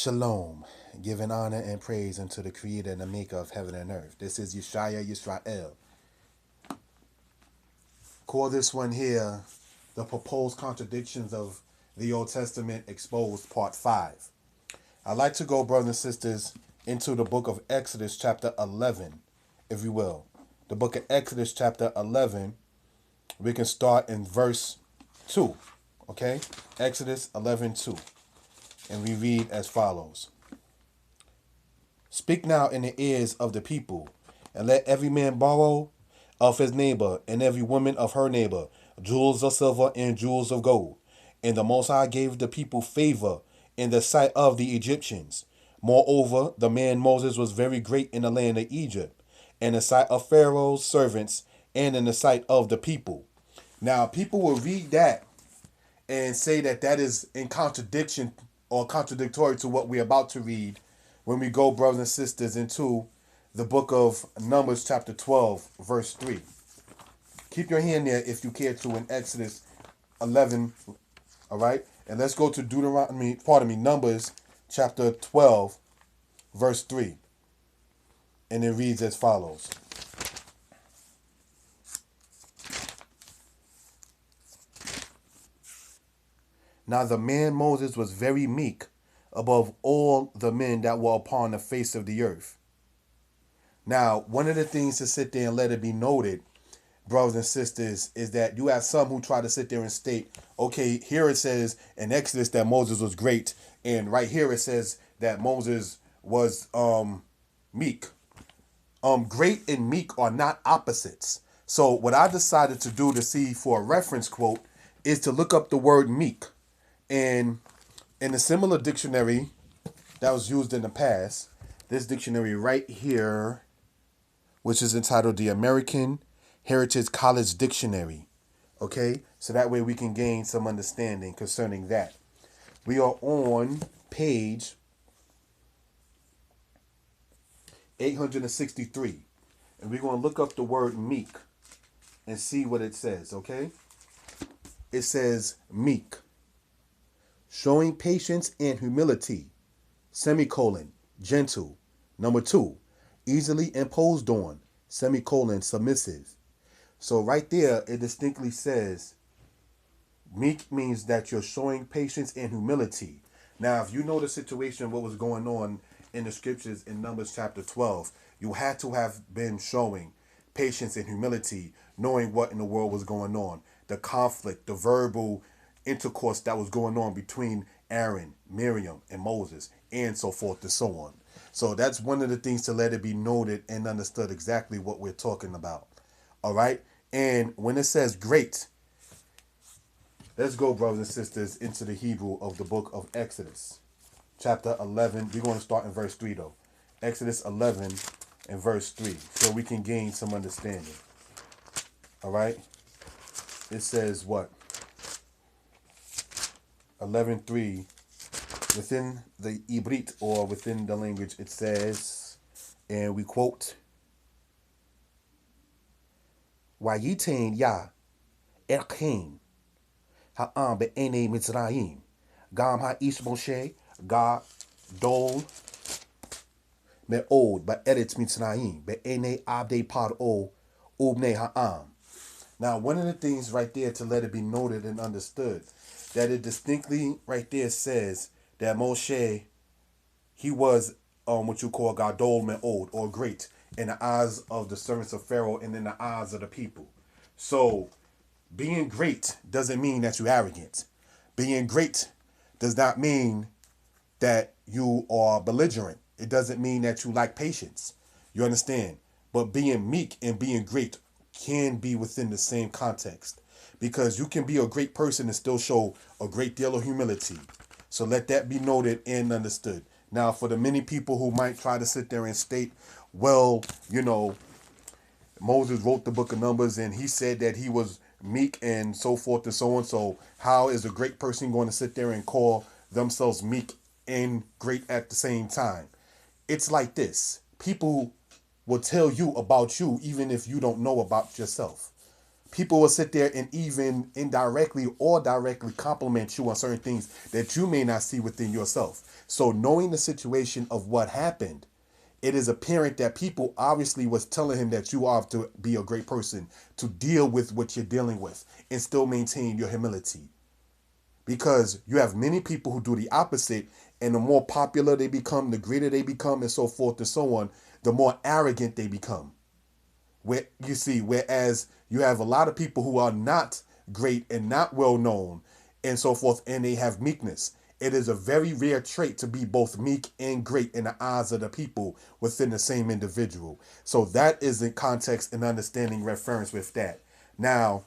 Shalom, giving honor and praise unto the Creator and the Maker of heaven and earth. This is Yeshaya Yisrael. Call this one here the proposed contradictions of the Old Testament exposed, part 5. I'd like to go, brothers and sisters, into the book of Exodus, chapter 11, if you will. The book of Exodus, chapter 11, we can start in verse 2. Okay? Exodus 11:2. And we read as follows. Speak now in the ears of the people, and let every man borrow of his neighbor, and every woman of her neighbor, jewels of silver and jewels of gold. And the Most High gave the people favor in the sight of the Egyptians. Moreover, the man Moses was very great in the land of Egypt, in the sight of Pharaoh's servants, and in the sight of the people. Now, people will read that and say that that is in contradiction or contradictory to what we're about to read when we go, brothers and sisters, into the book of Numbers, chapter 12, verse 3. Keep your hand there if you care to in Exodus 11, all right? And let's go to Numbers, chapter 12, verse 3. And it reads as follows. Now the man Moses was very meek above all the men that were upon the face of the earth. Now, one of the things to sit there and let it be noted, brothers and sisters, is that you have some who try to sit there and state, okay, here it says in Exodus that Moses was great, and right here it says that Moses was meek. Great and meek are not opposites. So what I decided to do to see for a reference quote is to look up the word meek. And in a similar dictionary that was used in the past, this dictionary right here, which is entitled the American Heritage College Dictionary. Okay, so that way we can gain some understanding concerning that. We are on page 863, and we're going to look up the word meek and see what it says, okay? It says meek, showing patience and humility, semicolon, gentle. Number 2, easily imposed on, semicolon, submissive. So right there, it distinctly says meek means that you're showing patience and humility. Now, if you know the situation, what was going on in the scriptures in Numbers chapter 12, you had to have been showing patience and humility, knowing what in the world was going on, the conflict, the verbal intercourse that was going on between Aaron, Miriam, and Moses, and so forth and so on. So that's one of the things to let it be noted and understood exactly what we're talking about. All right? And when it says great, let's go, brothers and sisters, into the Hebrew of the book of Exodus. Chapter 11. We're going to start in verse 3, though. Exodus 11 and verse 3, so we can gain some understanding. All right? It says what? 11:3, within the Ibrit, or within the language, it says, and we quote, Wayitain ya erkein ha'am be'ene Mitzrayim gam ha'ish Moshe ga dol me'od ba'eretz Mitzrayim be'ene abde par'o ubne ha'am. Now, one of the things right there to let it be noted and understood, that it distinctly right there says that Moshe, he was what you call Gadol Me'od, or great, in the eyes of the servants of Pharaoh and in the eyes of the people. So, being great doesn't mean that you're arrogant. Being great does not mean that you are belligerent. It doesn't mean that you lack patience. You understand? But being meek and being great can be within the same context, because you can be a great person and still show a great deal of humility. So let that be noted and understood. Now, for the many people who might try to sit there and state, well, you know, Moses wrote the book of Numbers and he said that he was meek and so forth and so on. So how is a great person going to sit there and call themselves meek and great at the same time? It's like this. People will tell you about you even if you don't know about yourself. People will sit there and even indirectly or directly compliment you on certain things that you may not see within yourself. So knowing the situation of what happened, it is apparent that people obviously was telling him that you are to be a great person, to deal with what you're dealing with and still maintain your humility. Because you have many people who do the opposite, and the more popular they become, the greater they become, and so forth and so on, the more arrogant they become. Where you see, whereas you have a lot of people who are not great and not well known and so forth, and they have meekness. It is a very rare trait to be both meek and great in the eyes of the people within the same individual. So that is in context and understanding reference with that. Now,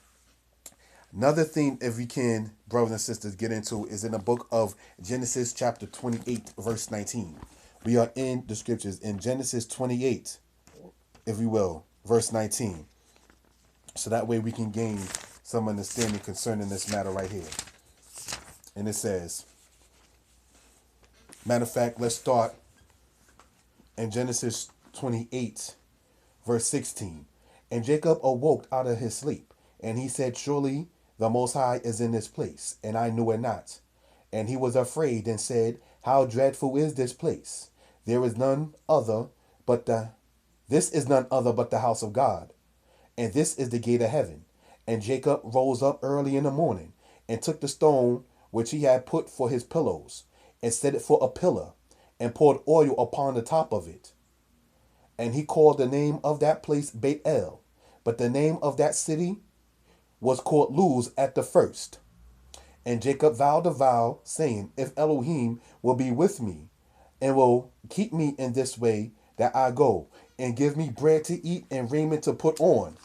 another thing, if we can, brothers and sisters, get into is in the book of Genesis chapter 28, verse 19. We are in the scriptures in Genesis 28, if we will, verse 19. So that way we can gain some understanding concerning this matter right here. And it says, matter of fact, let's start in Genesis 28, verse 16. And Jacob awoke out of his sleep, and he said, surely the Most High is in this place, and I knew it not. And he was afraid and said, how dreadful is this place? There is none other but this is none other but the house of God, and this is the gate of heaven. And Jacob rose up early in the morning, and took the stone which he had put for his pillows, and set it for a pillar, and poured oil upon the top of it. And he called the name of that place Beit El, but the name of that city was called Luz at the first. And Jacob vowed a vow, saying, if Elohim will be with me, and will keep me in this way that I go, and give me bread to eat and raiment to put on,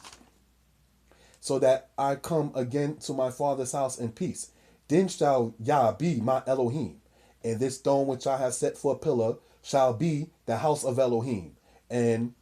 so that I come again to my father's house in peace, then shall Yah be my Elohim, and this stone which I have set for a pillar shall be the house of Elohim. And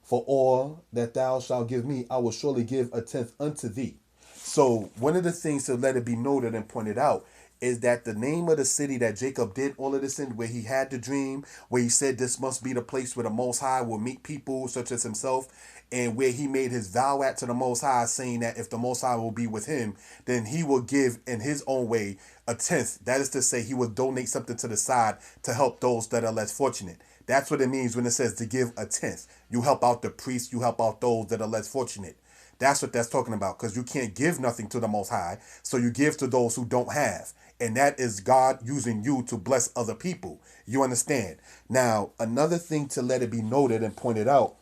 for all that thou shalt give me, I will surely give a tenth unto thee. So one of the things to let it be noted and pointed out is that the name of the city that Jacob did all of this in, where he had the dream, where he said this must be the place where the Most High will meet people such as himself, and where he made his vow at to the Most High, saying that if the Most High will be with him, then he will give in his own way a tenth. That is to say, he will donate something to the side to help those that are less fortunate. That's what it means when it says to give a tenth. You help out the priests, you help out those that are less fortunate. That's what that's talking about, because you can't give nothing to the Most High, so you give to those who don't have. And that is God using you to bless other people. You understand? Now, another thing to let it be noted and pointed out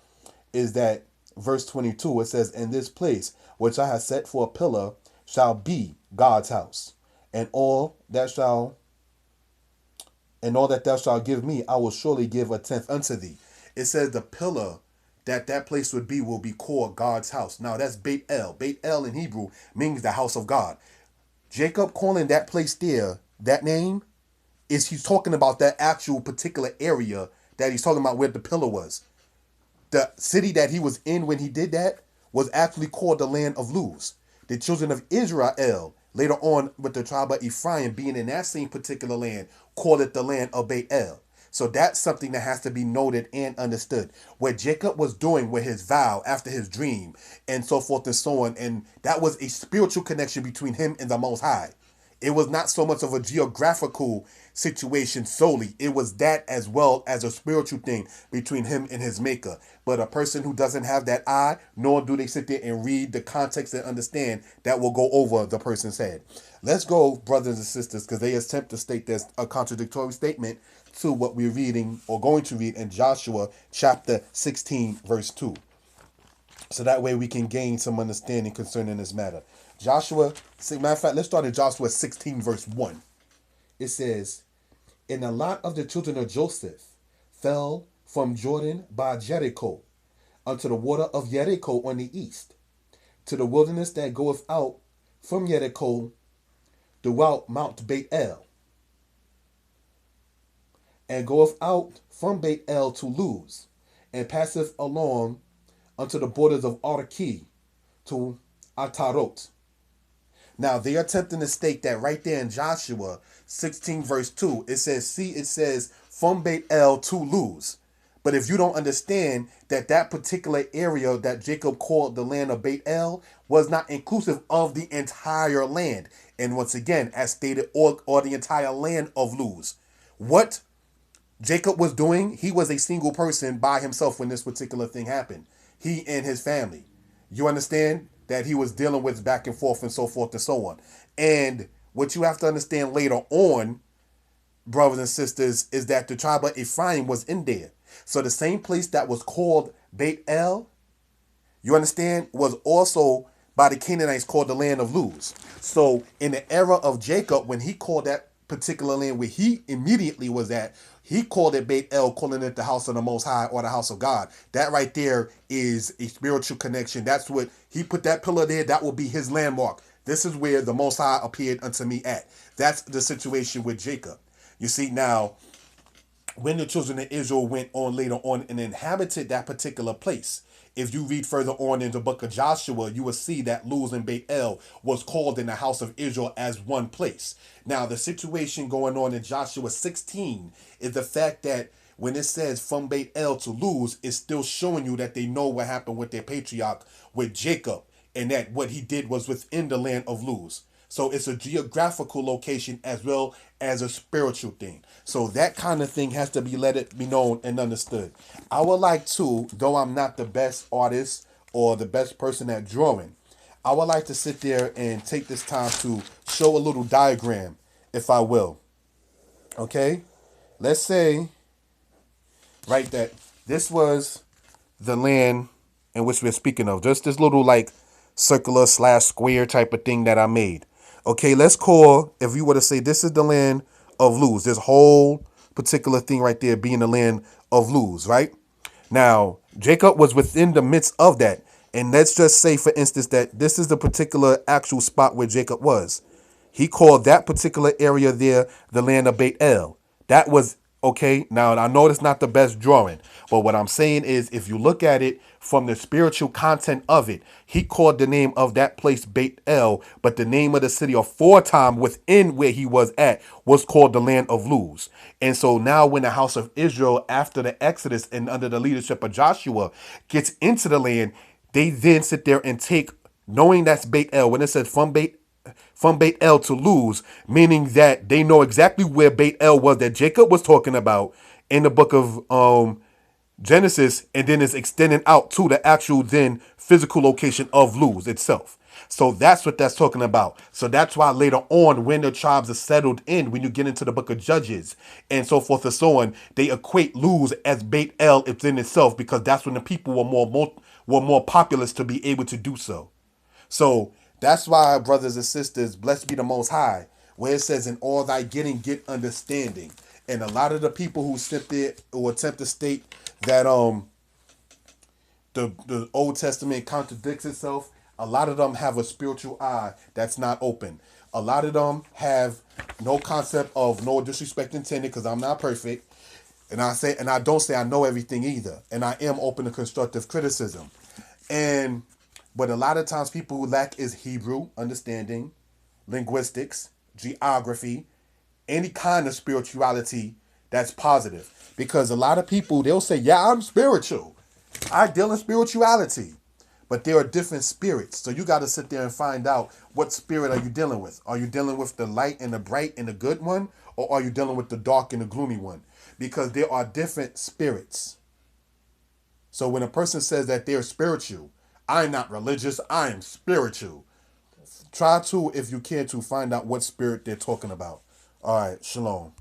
is that verse 22, it says, in this place which I have set for a pillar shall be God's house, and all that thou shalt give me, I will surely give a tenth unto thee. It says the pillar that place would be will be called God's house. Now that's Beit El. Beit El in Hebrew means the house of God. Jacob calling that place there, that name, is he's talking about that actual particular area that he's talking about where the pillar was. The city that he was in when he did that was actually called the land of Luz. The children of Israel, later on with the tribe of Ephraim being in that same particular land, called it the land of Beit El. So that's something that has to be noted and understood. What Jacob was doing with his vow after his dream and so forth and so on. And that was a spiritual connection between him and the Most High. It was not so much of a geographical situation solely. It was that as well as a spiritual thing between him and his maker. But a person who doesn't have that eye, nor do they sit there and read the context and understand, that will go over the person's head. Let's go, brothers and sisters, because they attempt to state this a contradictory statement to what we're reading or going to read in Joshua chapter 16, verse 2. So that way we can gain some understanding concerning this matter. Joshua, matter of fact, let's start at Joshua 16, verse 1. It says, and the lot of the children of Joseph fell from Jordan by Jericho unto the water of Jericho on the east, to the wilderness that goeth out from Jericho throughout Mount Beit El, and goeth out from Beit El to Luz, and passeth along unto the borders of Arki to Atarot. Now, they're attempting to state that right there in Joshua 16, verse 2, it says from Beit El to Luz. But if you don't understand that that particular area that Jacob called the land of Beit El was not inclusive of the entire land. And once again, as stated, or the entire land of Luz. What Jacob was doing, he was a single person by himself when this particular thing happened. He and his family. You understand that he was dealing with back and forth and so forth and so on. And what you have to understand later on, brothers and sisters, is that the tribe of Ephraim was in there. So the same place that was called Beit El, you understand, was also by the Canaanites called the land of Luz. So in the era of Jacob, when he called that particular land where he immediately was at, he called it Beit El, calling it the house of the Most High or the house of God. That right there is a spiritual connection. That's what he put that pillar there. That will be his landmark. This is where the Most High appeared unto me at. That's the situation with Jacob. You see, now, when the children of Israel went on later on and inhabited that particular place, if you read further on in the book of Joshua, you will see that Luz and Beit El was called in the house of Israel as one place. Now, the situation going on in Joshua 16 is the fact that when it says from Beit El to Luz, it's still showing you that they know what happened with their patriarch, with Jacob, and that what he did was within the land of Luz. So it's a geographical location as well as a spiritual thing. So that kind of thing has to be let it be known and understood. I would like to, though I'm not the best artist or the best person at drawing, I would like to sit there and take this time to show a little diagram, if I will. Okay? Let's say, right, that this was the land in which we're speaking of. Just this little like circular slash square type of thing that I made. Okay, let's call, if you were to say this is the land of Luz, this whole particular thing right there being the land of Luz, right? Now, Jacob was within the midst of that. And let's just say, for instance, that this is the particular actual spot where Jacob was. He called that particular area there the land of Beit El. That was okay. Now, I know it's not the best drawing, but what I'm saying is if you look at it from the spiritual content of it, he called the name of that place Beit El, but the name of the city aforetime within where he was at was called the land of Luz. And so now when the house of Israel, after the Exodus and under the leadership of Joshua, gets into the land, they then sit there and take, knowing that's Beit El, when it says from Beit El to Luz, meaning that they know exactly where Beit El was that Jacob was talking about in the book of Genesis, and then it's extending out to the actual then physical location of Luz itself. So that's what that's talking about. So that's why later on, when the tribes are settled in, when you get into the book of Judges and so forth and so on, they equate Luz as Beit El within itself because that's when the people were more populous to be able to do so. So that's why, brothers and sisters, blessed be the Most High, where it says, in all thy getting, get understanding. And a lot of the people who sit there or attempt to state that the Old Testament contradicts itself, a lot of them have a spiritual eye that's not open. A lot of them have no concept of no disrespect intended, because I'm not perfect. And I don't say I know everything either. And I am open to constructive criticism. But a lot of times people who lack is Hebrew understanding, linguistics, geography, any kind of spirituality that's positive. Because a lot of people, they'll say, yeah, I'm spiritual. I deal in spirituality. But there are different spirits. So you got to sit there and find out, what spirit are you dealing with? Are you dealing with the light and the bright and the good one? Or are you dealing with the dark and the gloomy one? Because there are different spirits. So when a person says that they're spiritual, I'm not religious, I am spiritual. Try to, if you can, to find out what spirit they're talking about. All right, shalom.